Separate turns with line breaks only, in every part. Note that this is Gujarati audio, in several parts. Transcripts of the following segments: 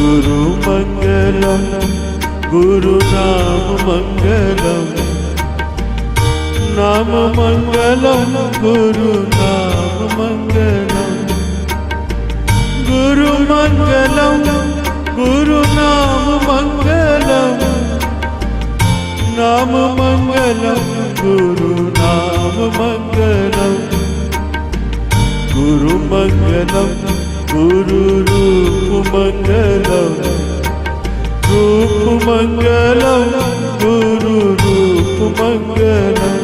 गुरु मंगलम गुरु नाम मंगलम, नाम मंगलम गुरु नाम मंगलम, गुरु मंगलम गुरु नाम मंगलम, नाम मंगलम गुरु नाम मंगलम, गुरु मंगलम गुरु रूप मंगलम, रूप मंगलम गुरु रूप मंगलम,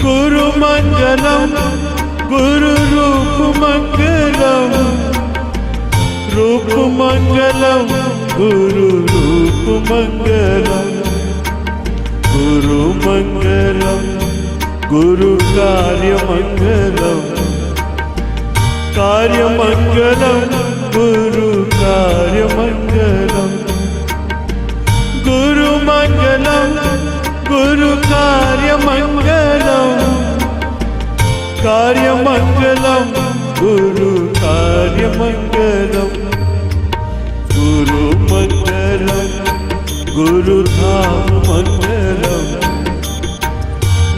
गुरु मंगलम गुरु रूप मंगलम, रूप मंगलम गुरु रूप मंगलम, गुरु मंगलम गुरु कार्य मंगलम, कार्य मंगलम गुरु कार्य मंगलम, गुरु मंगलम गुरु कार्य मंगलम, कार्य मंगलम गुरु कार्य मंगलम, गुरु मंगलम गुरु धाम मंगलम,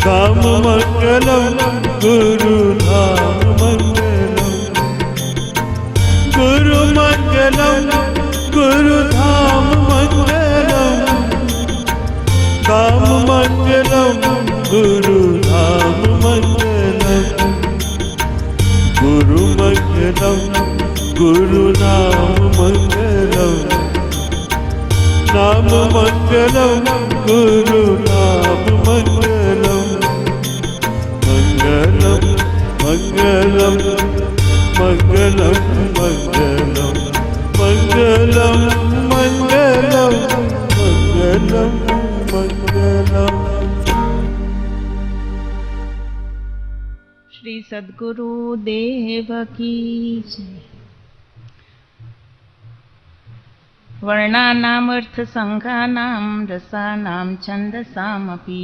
धाम मंगलम गुरु धाम मंगलम, गुरु मंगलम गुरु धाम मंगलम, धाम मंगलम गुरु धाम मंगलम, गुरु मंगलम गुरु नाम मंगलम, नाम मंगलम गुरु नाम मंगलम, मंगलम मंगलम मंगलम मंगलम मंगलम मंगलम मंगलम मंगलम।
श्री सद्गुरु देव की जय। वर्णानाम् अर्थसङ्घानां रसानां छन्दसामपि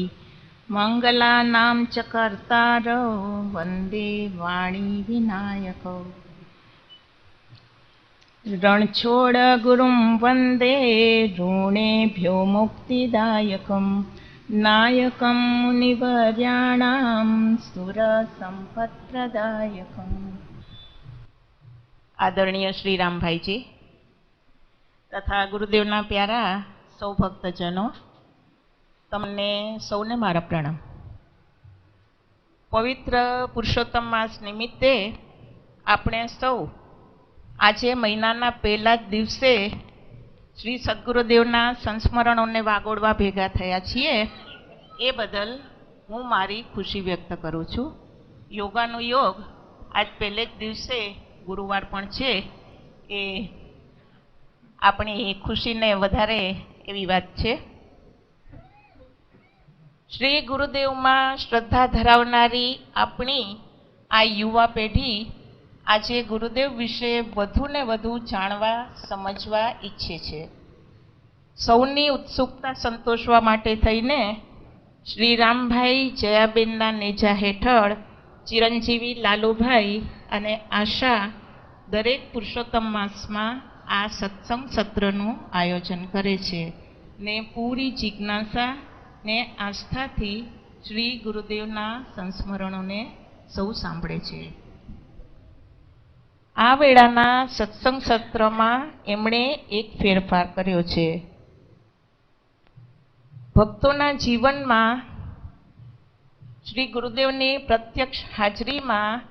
मंगलानां च कर्तारौ वन्दे वाणी विनायकौ। रणछोड़ गुरुं वन्दे ऋणेभ्यो मुक्तिदायकं, नायकं मुनिवर्याणां सुरसम्पत्प्रदायकम्। आदरणीय श्री रामभाईजी तथा गुरुदेवना प्यारा सौ भक्तजनों, तमने सौने मारा प्रणाम। पवित्र पुरुषोत्तम मास निमित्ते આપણે સૌ આજે મહિનાના પહેલા જ દિવસે શ્રી સદગુરુદેવના સંસ્મરણોને વાગોળવા ભેગા થયા છીએ, એ બદલ હું મારી ખુશી વ્યક્ત કરું છું। યોગાનો યોગ આજ પહેલે જ દિવસે ગુરુવાર પણ છે, એ આપણી ખુશીને વધારે એવી વાત છે। શ્રી ગુરુદેવમાં શ્રદ્ધા ધરાવનારી આપણી આ યુવા પેઢી આજે ગુરુદેવ વિશે વધુ ને વધુ જાણવા સમજવા ઈચ્છે છે। સૌની ઉત્સુકતા સંતોષવા માટે થઈને શ્રી રામભાઈ જયાબેનના નેજા હેઠળ ચિરંજીવી લાલુભાઈ અને આશા દરેક પુરુષોત્તમ માસમાં આ સત્સંગ સત્રનું આયોજન કરે છે ને પૂરી જિજ્ઞાસા ને આસ્થાથી શ્રી ગુરુદેવના સંસ્મરણોને સૌ સાંભળે છે। આ વેળાના સત્સંગ સત્રમાં એમણે એક ફેરફાર કર્યો છે। ભક્તોના જીવનમાં શ્રી ગુરુદેવની પ્રત્યક્ષ હાજરીમાં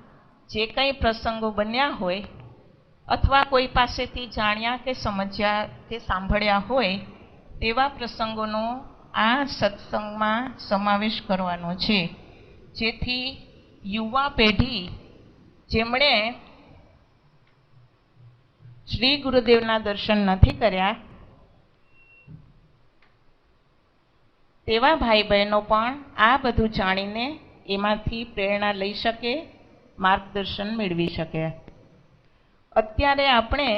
જે કંઈ પ્રસંગો બન્યા હોય અથવા કોઈ પાસેથી જાણ્યા કે સમજ્યા કે સાંભળ્યા હોય તેવા પ્રસંગોનો આ સત્સંગમાં સમાવેશ કરવાનો છે, જેથી યુવા પેઢી જેમણે શ્રી ગુરુદેવના દર્શન નથી કર્યા તેવા ભાઈ બહેનો પણ આ બધું જાણીને એમાંથી પ્રેરણા લઈ શકે, માર્ગદર્શન મેળવી શકે। અત્યારે આપણે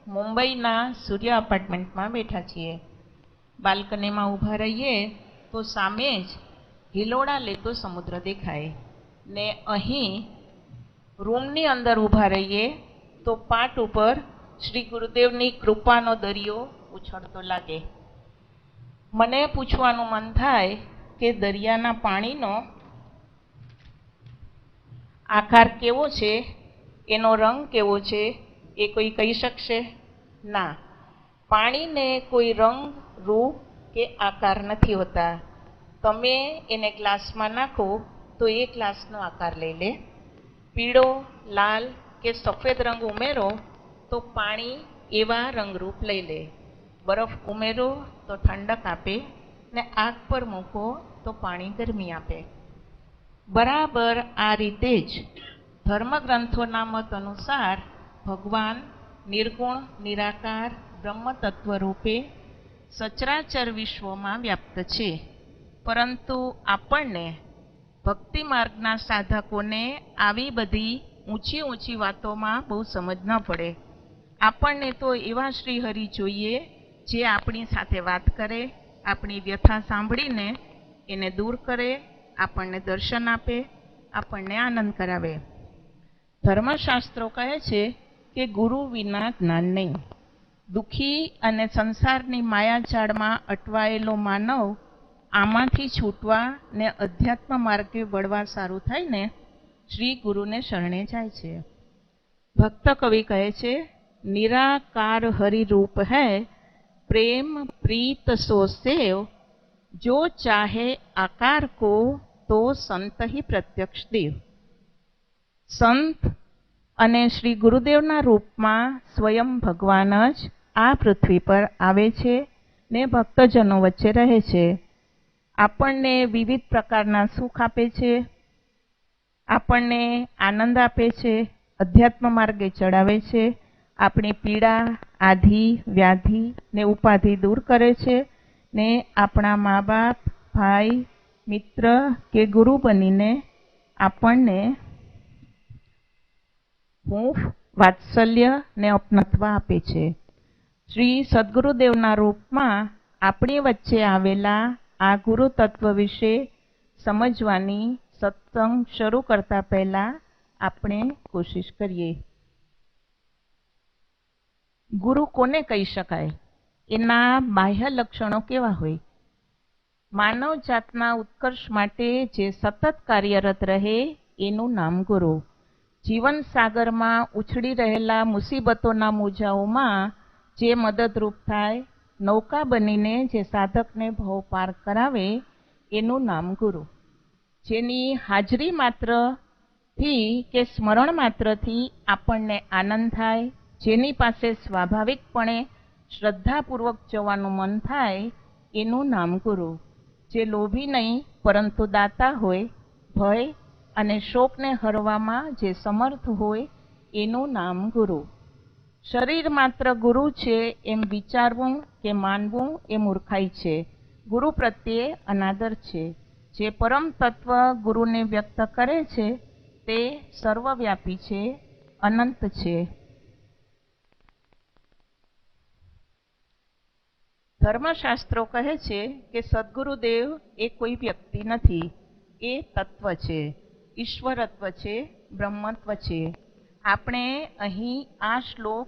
મુંબઈના સૂર્ય અપાર્ટમેન્ટમાં બેઠા છીએ। બાલ્કનીમાં ઊભા રહીએ તો સામે જ હિલોડા લેતો સમુદ્ર દેખાય ને અહીં રૂમની અંદર ઊભા રહીએ તો પાટ ઉપર શ્રી ગુરુદેવની કૃપાનો દરિયો ઉછળતો લાગે. મને પૂછવાનું મન થાય કે દરિયાના પાણીનો આકાર કેવો છે, એનો રંગ કેવો છે, એ કોઈ કહી શકશે? ના, પાણીને કોઈ રંગ, રૂપ કે આકાર નથી હોતા. તમે એને ગ્લાસમાં નાખો તો એ ગ્લાસનો આકાર લઈ લે. પીળો, લાલ કે સફેદ રંગ ઉમેરો તો પાણી એવા રંગરૂપ લઈ લે. બરફ ઉમેરો તો ઠંડક આપે, ને આગ પર મૂકો તો પાણી ગરમી આપે. બરાબર આ રીતે જ ધર્મગ્રંથોના મત અનુસાર ભગવાન નિર્ગુણ નિરાકાર બ્રહ્મ તત્વ રૂપે સચરાચર વિશ્વમાં વ્યાપ્ત છે. પરંતુ આપણને ભક્તિ માર્ગના સાધકોને આવી બધી ઊંચી ઊંચી વાતોમાં બહુ સમજ ન પડે. આપણને તો એવા શ્રીહરિ જોઈએ જે આપણી સાથે વાત કરે, આપણી વ્યથા સાંભળીને એને દૂર કરે, આપણને દર્શન આપે, આપણને આનંદ કરાવે. ધર્મશાસ્ત્રો કહે છે કે ગુરુ વિના જ્ઞાન નહીં. દુઃખી અને સંસારની માયાજાળમાં અટવાયેલો માનવ આમાંથી છૂટવા ને અધ્યાત્મ માર્ગે વળવા સારું થાય ને શ્રી ગુરુને શરણે જાય છે. ભક્ત કવિ કહે છે, નિરાકાર હરિરૂપ હૈ પ્રેમ પ્રીત સો સેવ, જો ચાહે આકાર કો તો સંત હી પ્રત્યક્ષ દેવ. સંત અને શ્રી ગુરુદેવના રૂપમાં સ્વયં ભગવાન જ આ પૃથ્વી પર આવે છે ને ભક્તજનો વચ્ચે રહે છે. આપણને વિવિધ પ્રકારના સુખ આપે છે, આપણને આનંદ આપે છે, અધ્યાત્મ માર્ગે ચડાવે છે, આપણી પીડા, આધિ, વ્યાધિ ને ઉપાધિ દૂર કરે છે, ને આપણા મા બાપ, ભાઈ, મિત્ર કે ગુરુ બનીને આપણને હૂંફ, વાત્સલ્ય ને અપનત્વ આપે છે. શ્રી સદગુરુદેવના રૂપમાં આપણી વચ્ચે આવેલા આ ગુરુ તત્વ વિશે સમજવાની સત્સંગ શરૂ કરતા પહેલા આપણે કોશિશ કરીએ. ગુરુ કોને કહી શકાય? એના બાહ્ય લક્ષણો કેવા હોય? માનવ જાતના ઉત્કર્ષ માટે જે સતત કાર્યરત રહે એનું નામ ગુરુ. જીવન સાગરમાં ઉછળી રહેલા મુસીબતોના મોજાઓમાં જે મદદરૂપ થાય, નૌકા બનીને જે સાધકને ભવ પાર કરાવે એનું નામ ગુરુ. જેની હાજરી માત્રથી કે સ્મરણ માત્રથી આપણને આનંદ થાય, જેની પાસે સ્વાભાવિકપણે શ્રદ્ધાપૂર્વક જવાનું મન થાય એનું નામ ગુરુ. જે લોભી નહીં પરંતુ દાતા હોય, ભય અને શોકને હરવામાં જે સમર્થ હોય એનું નામ ગુરુ. શરીર માત્ર ગુરુ છે એમ વિચારવું કે માનવું એ મૂર્ખાઈ છે. ગુરુ પ્રત્યે અનાદર છે. જે પરમ તત્વ ગુરુને વ્યક્ત કરે છે તે સર્વવ્યાપી છે, અનંત છે. ધર્મશાસ્ત્રો કહે છે કે સદગુરુદેવ એ કોઈ વ્યક્તિ નથી, એ તત્વ છે, ઈશ્વરત્વ છે, બ્રહ્મત્વ છે. આપણે અહીં આ શ્લોક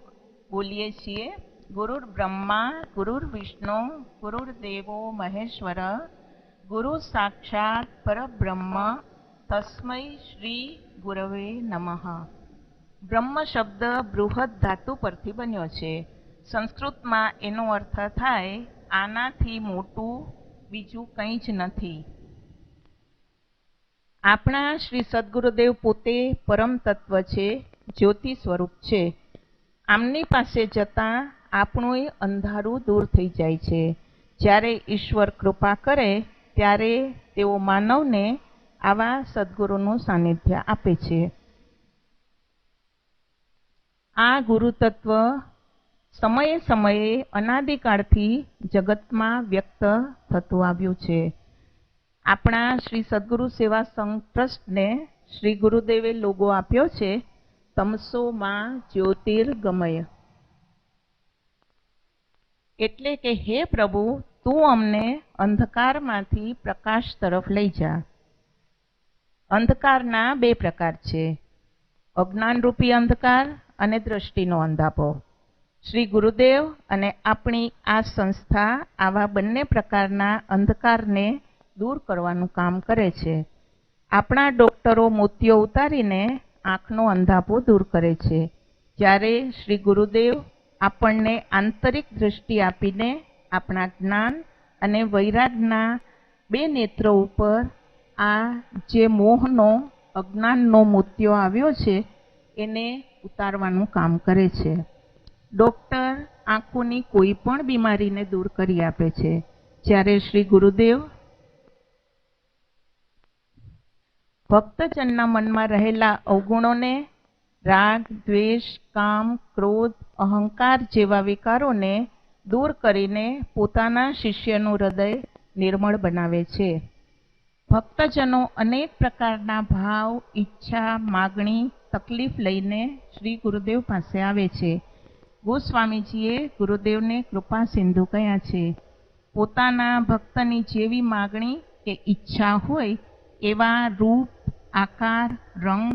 બોલીએ છીએ, ગુરુર બ્રહ્મા ગુરુર વિષ્ણુ ગુરુર્દેવો મહેશ્વર ગુરુ સાક્ષાત પરબ્રહ્મ તસ્મૈ શ્રી ગુરવે નમઃ. બ્રહ્મ શબ્દ બૃહદ ધાતુ પરથી બન્યો છે. સંસ્કૃતમાં એનો અર્થ થાય આનાથી મોટું બીજું કંઈ જ નથી. આપણા શ્રી સદગુરુદેવ પોતે પરમ તત્વ છે, જ્યોતિ સ્વરૂપ છે. આમની પાસે જતાં આપણું અંધારું દૂર થઈ જાય છે. જ્યારે ઈશ્વર કૃપા કરે ત્યારે તેઓ માનવને આવા સદગુરુનું સાનિધ્ય આપે છે. આ ગુરુ તત્વ સમયે સમયે અનાદિકાળથી જગતમાં વ્યક્ત થતું આવ્યું છે. આપણા શ્રી સદગુરુ સેવા સંઘ ટ્રસ્ટને શ્રી ગુરુદેવે લોગો આપ્યો છે, તમસો માં જ્યોતિર્ગમય. એટલે કે હે પ્રભુ, તું અમને અંધકારમાંથી પ્રકાશ તરફ લઈ જા. અંધકારના બે પ્રકાર છે, અજ્ઞાનરૂપી અંધકાર અને દ્રષ્ટિનો અંધાપો. શ્રી ગુરુદેવ અને આપણી આ સંસ્થા આવા બંને પ્રકારના અંધકારને દૂર કરવાનું કામ કરે છે. આપણા ડૉક્ટરો મોતિયો ઉતારીને આંખનો અંધાપો દૂર કરે છે, જ્યારે શ્રી ગુરુદેવ આપણને આંતરિક દૃષ્ટિ આપીને આપણા જ્ઞાન અને વૈરાગના બે નેત્રો ઉપર આ જે મોહનો અજ્ઞાનનો મોતિયો આવ્યો છે એને ઉતારવાનું કામ કરે છે. ડૉક્ટર આંખોની કોઈ પણ બીમારીને દૂર કરી આપે છે, જ્યારે શ્રી ગુરુદેવ ભક્તજનના મનમાં રહેલા અવગુણોને, રાગ, દ્વેષ, કામ, ક્રોધ, અહંકાર જેવા વિકારોને દૂર કરીને પોતાના શિષ્યનું હૃદય નિર્મળ બનાવે છે. ભક્તજનો અનેક પ્રકારના ભાવ, ઈચ્છા, માગણી, તકલીફ લઈને શ્રી ગુરુદેવ પાસે આવે છે. ગોસ્વામીજીએ ગુરુદેવને કૃપા સિંધુ કહ્યા છે. પોતાના ભક્તની જેવી માગણી કે ઈચ્છા હોય એવા રૂપ, આકાર, રંગ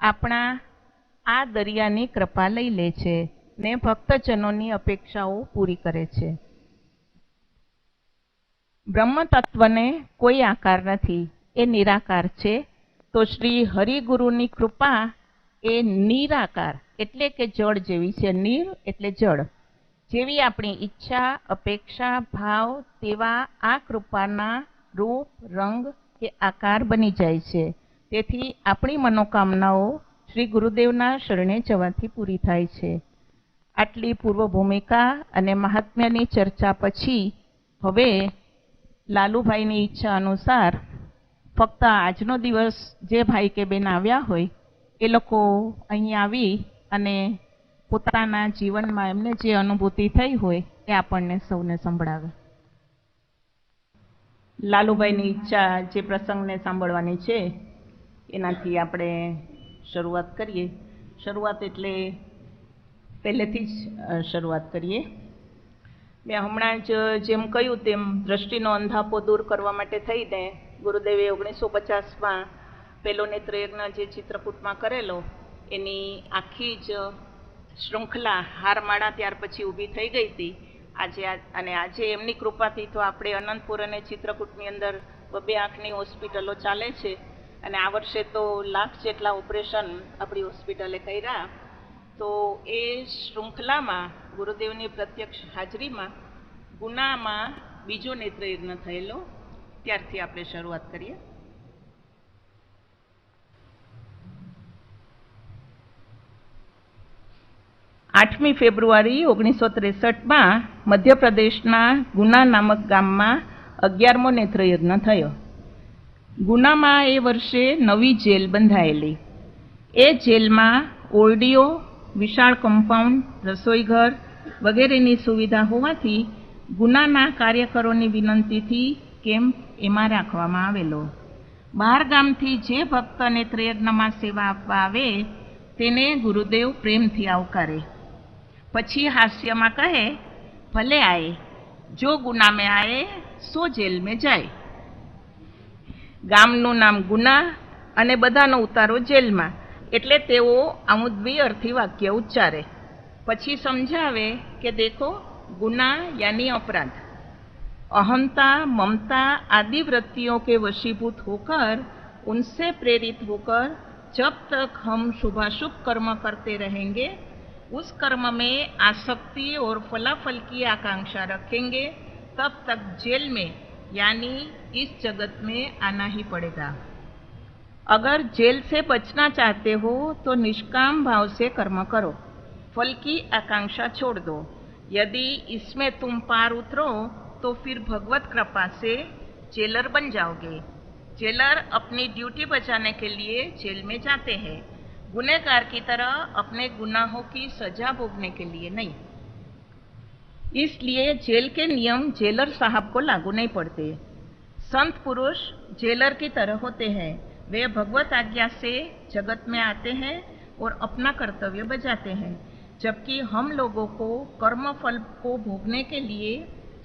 આપણા આ દરિયાની કૃપા લઈ લે છે ને ભક્તજનોની અપેક્ષાઓ પૂરી કરે છે. બ્રહ્મ તત્વને કોઈ આકાર નથી, એ નિરાકાર છે. તો શ્રી હરિગુરુની કૃપા એ નિરાકાર એટલે કે જળ જેવી છે. નીર એટલે જળ જેવી આપણી ઈચ્છા, અપેક્ષા, ભાવ તેવા આ કૃપાના રૂપ, રંગ કે આકાર બની જાય છે. તેથી આપણી મનોકામનાઓ શ્રી ગુરુદેવના શરણે જવાથી પૂરી થાય છે. આટલી પૂર્વ ભૂમિકા અને મહાત્મ્યની ચર્ચા પછી હવે લાલુભાઈની ઈચ્છા અનુસાર ફક્ત આજનો દિવસ જે ભાઈ કે બેન આવ્યા હોય એ લોકો અહીં આવી અને પોતાના જીવનમાં એમને જે અનુભૂતિ થઈ હોય એ આપણને સૌને સંભળાવે. લાલુભાઈની ઈચ્છા જે પ્રસંગને સાંભળવાની છે એનાથી આપણે શરૂઆત કરીએ. શરૂઆત એટલે પહેલેથી જ શરૂઆત કરીએ. મેં હમણાં જ જેમ કહ્યું તેમ દ્રષ્ટિનો અંધાપો દૂર કરવા માટે થઈને ગુરુદેવે 1950માં પહેલો નેત્રયજ્ઞ જે ચિત્રકૂટમાં કરેલો એની આખી જ શૃંખલા હારમાળા ત્યાર પછી ઊભી થઈ ગઈ હતી. આજે એમની કૃપાથી તો આપણે અનંતપુર અને ચિત્રકૂટની અંદર 2 આંખની હોસ્પિટલો ચાલે છે અને આ વર્ષે તો 1 લાખ જેટલા ઓપરેશન આપણી હોસ્પિટલે કર્યા. તો એ શૃંખલામાં ગુરુદેવની પ્રત્યક્ષ હાજરીમાં ગુનામાં બીજો નેત્રયજ્ઞ થયેલો. ત્યારથી આપણે શરૂઆત કરીએ. આઠમી ફેબ્રુઆરી 1963માં મધ્યપ્રદેશના ગુના નામક ગામમાં 11મો નેત્રયજ્ઞ થયો. ગુનામાં એ વર્ષે નવી જેલ બંધાયેલી. એ જેલમાં ઓરડીઓ, વિશાળ કમ્પાઉન્ડ, રસોઈઘર વગેરેની સુવિધા હોવાથી ગુનાના કાર્યકરોની વિનંતીથી કેમ્પ એમાં રાખવામાં આવેલો. બહાર ગામથી જે ભક્ત નેત્રયજ્ઞમાં સેવા આપવા આવે તેને ગુરુદેવ પ્રેમથી આવકારે. પછી હાસ્યમાં કહે, ભલે આए, જો ગુના में आए સો જેલ में જાય. ગામનું નામ ગુના અને બધાનો ઉતારો જેલમાં એટલે તેઓ આવું દ્વિઅર્થી વાક્ય ઉચ્ચારે. પછી સમજાવે કે દેખો गुना यानी अपराध, अहंता, ममता आदि वृत्तियों के वशीभूत होकर उनसे प्रेरित होकर जब तक हम शुभाशुभ कर्म करते रहेंगे उस कर्म में आसक्ति और फलाफल की आकांक्षा रखेंगे तब तक जेल में यानी इस जगत में आना ही पड़ेगा. अगर जेल से बचना चाहते हो तो निष्काम भाव से कर्म करो, फल की आकांक्षा छोड़ दो. यदि इसमें तुम पार उतरो तो फिर भगवत कृपा से जेलर बन जाओगे. जेलर अपनी ड्यूटी बचाने के लिए जेल में जाते हैं, गुनहगार की तरह अपने गुनाहों की सजा भोगने के लिए नहीं. इसलिए जेल के नियम जेलर साहब को लागू नहीं पड़ते. संत पुरुष जेलर की तरह होते हैं. वे भगवत आज्ञा से जगत में आते हैं और अपना कर्तव्य बजाते हैं, जबकि हम लोगों को कर्म फल को भोगने के लिए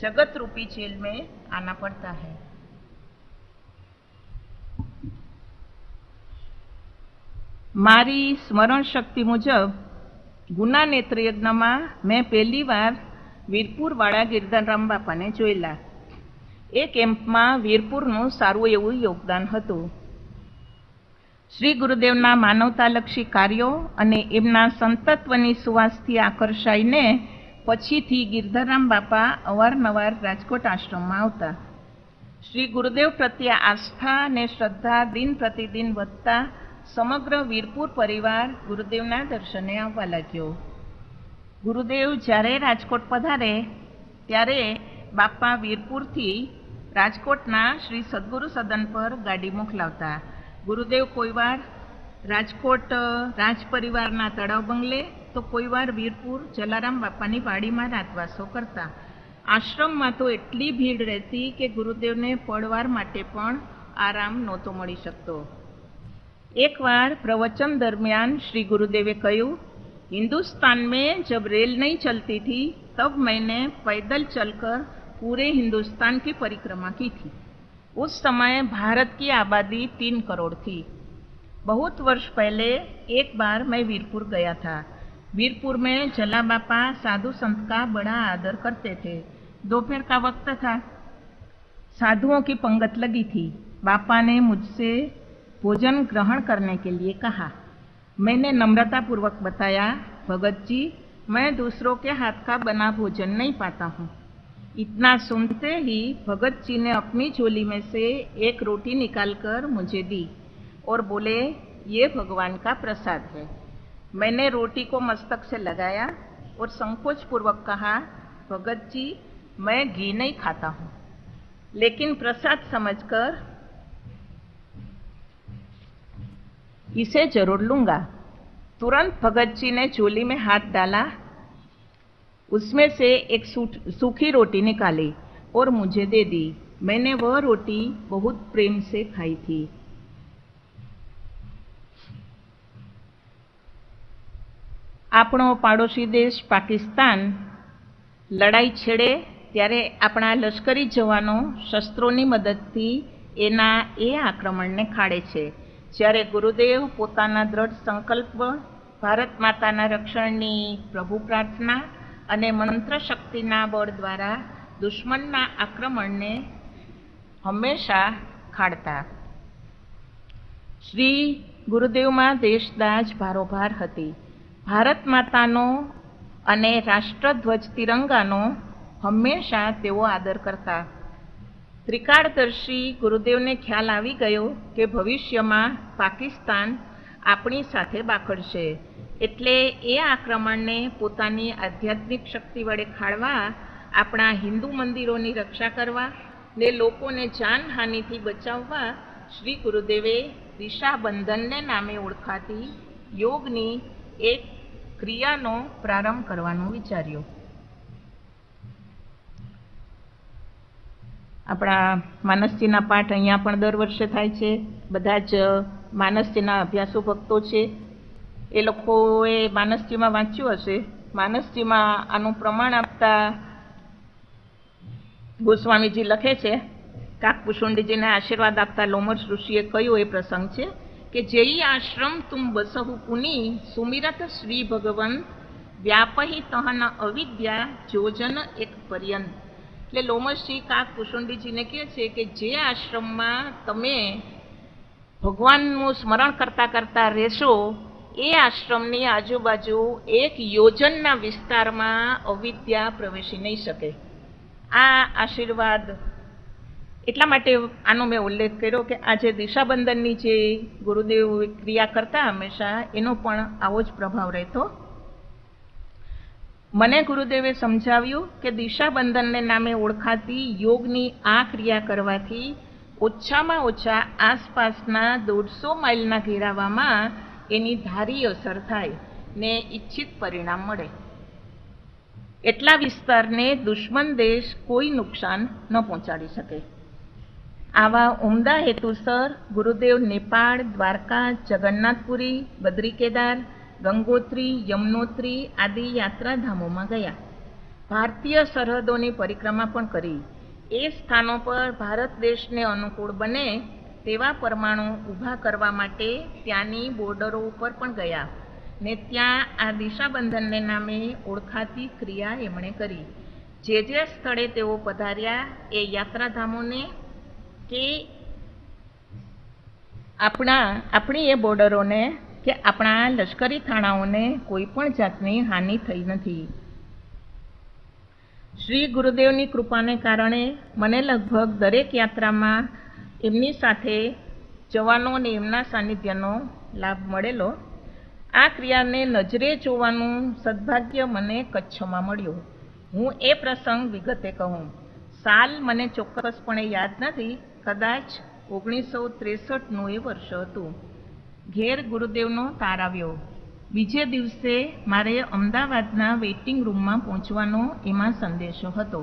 जगत रूपी जेल में आना पड़ता है. મારી સ્મરણ શક્તિ મુજબ ગુના નેત્ર યજ્ઞમાં મેં પહેલી વાર વીરપુરવાળા ગિરધરરામ બાપાને જોયેલા. એ કેમ્પમાં વીરપુરનું સારું એવું યોગદાન હતું. શ્રી ગુરુદેવના માનવતાલક્ષી કાર્યો અને એમના સંતત્વની સુવાસથી આકર્ષાઈને પછીથી ગિરધરરામ બાપા અવારનવાર રાજકોટ આશ્રમમાં આવતા. શ્રી ગુરુદેવ પ્રત્યે આસ્થા અને શ્રદ્ધા દિન પ્રતિદિન વધતા સમગ્ર વીરપુર પરિવાર ગુરુદેવના દર્શને આવવા લાગ્યો. ગુરુદેવ જ્યારે રાજકોટ પધારે ત્યારે બાપા વીરપુરથી રાજકોટના શ્રી સદગુરુ સદન પર ગાડી મોકલાવતા. ગુરુદેવ કોઈવાર રાજકોટ રાજ પરિવારના તળાવ બંગલે તો કોઈવાર વીરપુર જલારામ બાપાની વાડીમાં રાતવાસો કરતા. આશ્રમમાં તો એટલી ભીડ રહેતી કે ગુરુદેવને પડવાર માટે પણ આરામ નહોતો મળી શકતો. એકવાર પ્રવચન દરમિયાન શ્રી ગુरुदेव કહ્યું, हिंदुस्तान में जब रेल नहीं चलती थी तब मैंने पैदल चलकर पूरे हिंदुस्तान की परिक्रमा की थी. उस समय भारत की आबादी 3 करोड़ थी. बहुत वर्ष पहले एक बार मैं वीरपुर गया था. वीरपुर में जला बापा साधु संत का बड़ा आदर करते थे. दोपहर का वक्त था. साधुओं की पंगत लगी थी. बापा ने मुझसे भोजन ग्रहण करने के लिए कहा. मैंने नम्रता पूर्वक बताया, भगत जी मैं दूसरों के हाथ का बना भोजन नहीं पाता हूँ. इतना सुनते ही भगत जी ने अपनी झोली में से एक रोटी निकालकर मुझे दी और बोले, ये भगवान का प्रसाद है. मैंने रोटी को मस्तक से लगाया और संकोच पूर्वक कहा, भगत जी मैं घी नहीं खाता हूँ, लेकिन प्रसाद समझकर इसे जरूर लूंगा. तुरंत भगत जी ने झोली में हाथ डाला, उसमें से एक सूखी रोटी निकाली और मुझे दे दी. मैंने वह रोटी बहुत प्रेम से खाई थी. આપણો પાડોશી દેશ પાકિસ્તાન લડાઈ છેડે ત્યારે આપણા લશ્કરી જવાનો શસ્ત્રોની મદદથી એના એ આક્રમણને ખાડે છે. જ્યારે ગુરુદેવ પોતાના દ્રઢ સંકલ્પ, ભારત માતાના રક્ષણની પ્રભુ પ્રાર્થના અને મંત્ર શક્તિના બળ દ્વારા દુશ્મનના આક્રમણને હંમેશા ખાડતા. શ્રી ગુરુદેવમાં દેશદાજ ભારોભાર હતી. ભારત માતાનો અને રાષ્ટ્રધ્વજ તિરંગાનો હંમેશા તેઓ આદર કરતા. ત્રિકાળદર્શી ગુરુદેવને ખ્યાલ આવી ગયો કે ભવિષ્યમાં પાકિસ્તાન આપણી સાથે બાખડશે, એટલે એ આક્રમણને પોતાની આધ્યાત્મિક શક્તિ વડે ખાળવા, આપણા હિન્દુ મંદિરોની રક્ષા કરવા ને લોકોને જાનહાનિથી બચાવવા શ્રી ગુરુદેવે દિશાબંધનને નામે ઓળખાતી યોગની એક ક્રિયાનો પ્રારંભ કરવાનું વિચાર્યું. આપણા માનસજીના પાઠ અહીંયા પણ દર વર્ષે થાય છે. બધા જ માનસજીના અભ્યાસુ ભક્તો છે. એ લોકોએ માનસજીમાં વાંચ્યું હશે. માનસજીમાં આનું પ્રમાણ આપતા ગોસ્વામીજી લખે છે, કાકભૂષુંડીજીને આશીર્વાદ આપતા લોમર ઋષિએ કહ્યું એ પ્રસંગ છે કે જેઈ આશ્રમ તુમ બસહુ પુની સુમિરત શ્રી ભગવન વ્યાપહી તહન અવિદ્યા જોજન એક પર્યંત. એટલે લોમસજી કાકભૂષુંડીજીને કહે છે કે જે આશ્રમમાં તમે ભગવાનનું સ્મરણ કરતા કરતા રહેશો, એ આશ્રમની આજુબાજુ એક યોજનના વિસ્તારમાં અવિદ્યા પ્રવેશી નહીં શકે. આ આશીર્વાદ એટલા માટે આનો મેં ઉલ્લેખ કર્યો કે આજે દિશાબંધનની જે ગુરુદેવ ક્રિયા કરતા હંમેશા, એનો પણ આવો જ પ્રભાવ રહેતો. મને ગુરુદેવે સમજાવ્યું કે દિશાબંધનને નામે ઓળખાતી યોગની આ ક્રિયા કરવાથી ઓછામાં ઓછા આસપાસના 150 માઇલના ઘેરાવામાં એની ધારી અસર થાય ને ઈચ્છિત પરિણામ મળે. એટલા વિસ્તારને દુશ્મન દેશ કોઈ નુકસાન ન પહોંચાડી શકે. આવા ઉમદા હેતુસર ગુરુદેવ નેપાળ, દ્વારકા, જગન્નાથપુરી, બદ્રી કેદાર, ગંગોત્રી, યમનોત્રી આદિ યાત્રાધામોમાં ગયા. ભારતીય સરહદોની પરિક્રમા પણ કરી. એ સ્થાનો પર ભારત દેશને અનુકૂળ બને તેવા પરમાણુ ઊભા કરવા માટે ત્યાંની બોર્ડરો ઉપર પણ ગયા. ને ત્યાં આ દિશાબંધનને નામે ઓળખાતી ક્રિયા એમણે કરી. જે જે સ્થળે તેઓ પધાર્યા એ યાત્રાધામોને કે આપણી એ બોર્ડરોને કે આપણા લશ્કરી થાણાઓને કોઈ પણ જાતની હાનિ થઈ નથી. શ્રી ગુરુદેવની કૃપાને કારણે મને લગભગ દરેક યાત્રામાં એમની સાથે જવાનો અને એમના સાનિધ્યનો લાભ મળેલો. આ ક્રિયાને નજરે જોવાનું સદભાગ્ય મને કચ્છમાં મળ્યું. હું એ પ્રસંગ વિગતે કહું. સાલ મને ચોક્કસપણે યાદ નથી, કદાચ 1963નું એ વર્ષ હતું. ઘેર ગુરુદેવનો તાર આવ્યો. બીજે દિવસે મારે અમદાવાદના વેઇટિંગ રૂમમાં પહોંચવાનો એમાં સંદેશો હતો.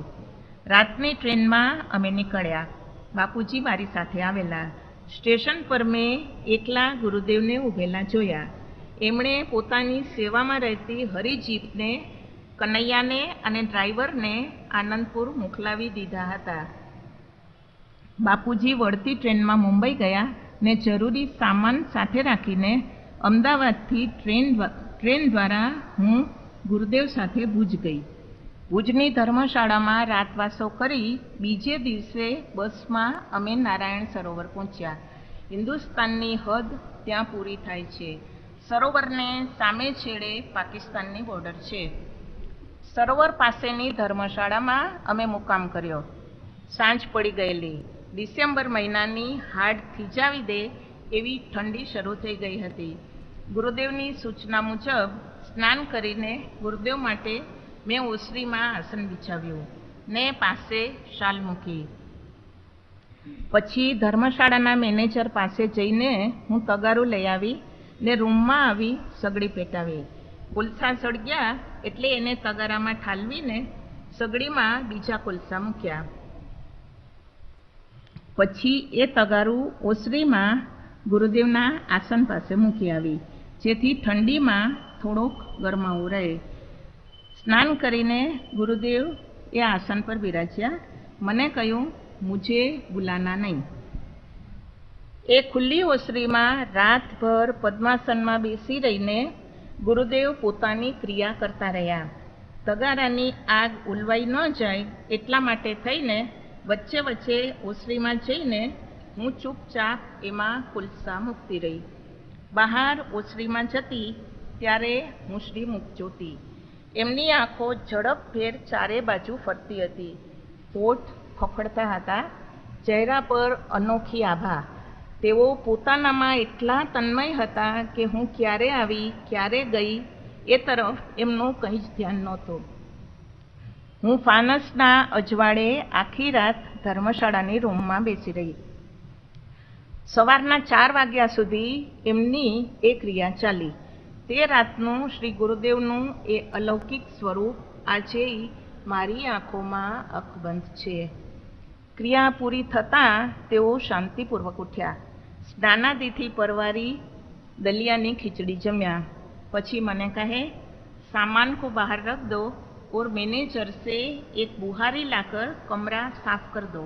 રાતની ટ્રેનમાં અમે નીકળ્યા. બાપુજી મારી સાથે આવેલા. સ્ટેશન પર મેં એકલા ગુરુદેવને ઊભેલા જોયા. એમણે પોતાની સેવામાં રહેતી હરિજીપને કનૈયાને અને ડ્રાઈવરને આનંદપુર મોકલાવી દીધા હતા. બાપુજી વળતી ટ્રેનમાં મુંબઈ ગયા ને જરૂરી સામાન સાથે રાખીને અમદાવાદથી ટ્રેન દ્વારા હું ગુરુદેવ સાથે ભુજ ગઈ. ભુજની ધર્મશાળામાં રાતવાસો કરી બીજે દિવસે બસમાં અમે નારાયણ સરોવર પહોંચ્યા. હિન્દુસ્તાનની હદ ત્યાં પૂરી થાય છે. સરોવરને સામે છેડે પાકિસ્તાનની બોર્ડર છે. સરોવર પાસેની ધર્મશાળામાં અમે મુકામ કર્યો. સાંજ પડી ગયેલી. ડિસેમ્બર મહિનાની હાડ થીજાવી દે એવી ઠંડી શરૂ થઈ ગઈ હતી. ગુરુદેવની સૂચના મુજબ સ્નાન કરીને ગુરુદેવ માટે મેં ઓસરીમાં આસન બિછાવ્યું ને પાસે શાલ મૂકી. પછી ધર્મશાળાના મેનેજર પાસે જઈને હું તગારું લઈ આવી ને રૂમમાં આવી સગડી પેટાવી. કોલસા સળગ્યા એટલે એને તગારામાં ઠાલવીને સગડીમાં બીજા કોલસા મૂક્યા. પછી એ તગારું ઓસરીમાં ગુરુદેવના આસન પાસે મૂકી આવી, જેથી ઠંડીમાં થોડોક ગરમાવો રહે. સ્નાન કરીને ગુરુદેવ એ આસન પર બિરાજ્યા. મને કહ્યું, મુझे બુલાના નહીં. એ ખુલ્લી ઓસરીમાં રાતભર પદ્માસનમાં બેસી રહીને ગુરુદેવ પોતાની ક્રિયા કરતા રહ્યા. તગારાની આગ ઉલવાઈ ન જાય એટલા માટે થઈને વચ્ચે વચ્ચે ઓસરીમાં જઈને હું ચૂપચાપ એમાં કોલસા મૂકતી રહી. બહાર ઓસરીમાં જતી ત્યારે હું શ્રીમુખ જોતી. એમની આંખો ઝડપભેર ચારે બાજુ ફરતી હતી. હોઠ ખખડતા હતા. ચહેરા પર અનોખી આભા. તેઓ પોતાનામાં એટલા તન્મય હતા કે હું ક્યારે આવી ક્યારે ગઈ એ તરફ એમનું કંઈ જ ધ્યાન નહોતું. હું ફાનસના અજવાળે આખી રાત ધર્મશાળાની રૂમમાં બેસી રહી. સવારના 4 વાગ્યા સુધી એમની એ ક્રિયા ચાલી. તે રાતનું શ્રી ગુરુદેવનું એ અલૌકિક સ્વરૂપ આજે મારી આંખોમાં અકબંધ છે. ક્રિયા પૂરી થતાં તેઓ શાંતિપૂર્વક ઉઠ્યા. સ્નાનાદિથી પરવારી દલિયાની ખીચડી જમ્યા. પછી મને કહે, सामान को बाहर रख दो और मैनेजर से एक बुहारी लाकर कमरा साफ कर दो.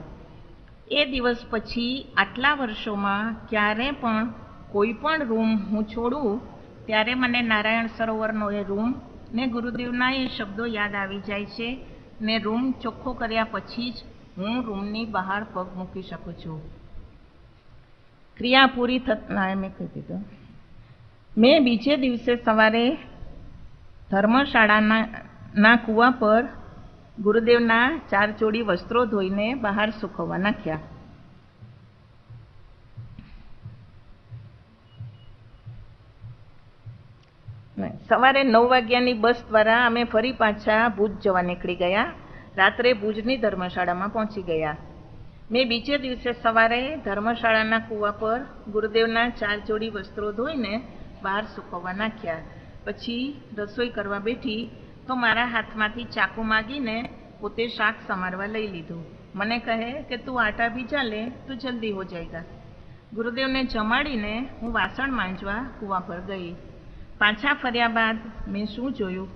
એ દિવસ પછી આટલા વર્ષોમાં ક્યારે પણ કોઈ પણ રૂમ હું છોડું ત્યારે મને નારાયણ સરોવરનો એ રૂમ ને ગુરુદેવના એ શબ્દો યાદ આવી જાય છે ને રૂમ ચોખ્ખો કર્યા પછી જ હું રૂમની બહાર પગ મૂકી શકું છું. ક્રિયા પૂરી થતાં મેં કહી દીધું. મેં બીજે દિવસે સવારે ધર્મશાળાના કૂવા પર ગુરુદેવના 4 જોડી વસ્ત્રો ધોઈને બહાર સુકવવા નાખ્યા. સવારે 9 વાગ્યાની બસ દ્વારા અમે ફરી પાછા ભુજ જવા નીકળી ગયા. રાત્રે ભુજની ધર્મશાળામાં પહોંચી ગયા. મેં બીજે દિવસે સવારે ધર્મશાળાના કૂવા પર ગુરુદેવના 4 જોડી વસ્ત્રો ધોઈને બહાર સુકવવા નાખ્યા. પછી રસોઈ કરવા બેઠી તો મારા હાથમાંથી ચાકુ માગીને પોતે શાક સમારવા લઈ લીધું. મને કહે કે તું આટા ભીજા લે તો જલ્દી હો જાયગા. ગુરુદેવને જમાડીને હું વાસણ માંજવા કૂવા પર ગઈ. પાછા ફર્યા બાદ મેં શું જોયું?